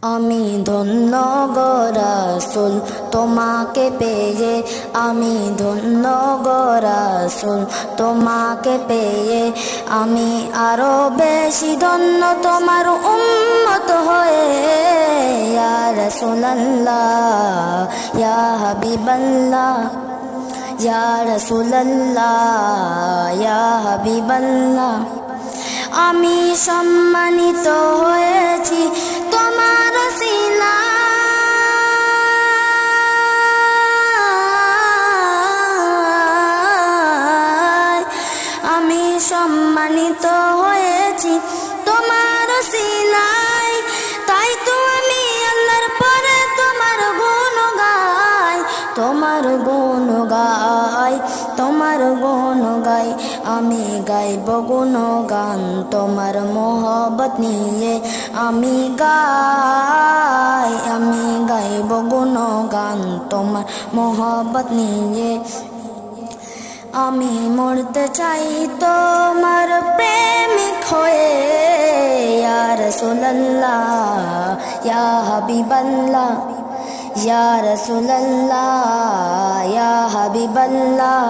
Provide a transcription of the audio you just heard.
আমি ধন্য গো রাসূল তোমাকে পেয়ে, আমি ধন্য গো রাসূল তোমাকে পেয়ে। আমি আরো বেশি ধন্য তোমার উম্মত হয়ে। ইয়া রাসূলুল্লাহ ইয়া হাবিবাল্লাহ, ইয়া রাসূলুল্লাহ ইয়া হাবিবাল্লাহ। আমি সম্মানিত হয়েছি তোমার সিলায়, আমি সম্মানিত হয়েছি তোমার সিলায়। তাই তো আমি আল্লাহর পরে তোমার গুণ গাই, তোমার গুণ গাই, তোমার গুণ গাই। আমি গাইব গুণগান তোমার মোহব্বত নিয়ে, আমি গাইব গুণগান তোমার মোহব্বত নিয়ে। আমি মরতে চাই তোমার প্রেমিক হয়ে। ইয়া রাসূলুল্লাহ ইয়া হাবিবাল্লাহ, ইয়া রাসূলুল্লাহ ইয়া হাবিবাল্লাহ।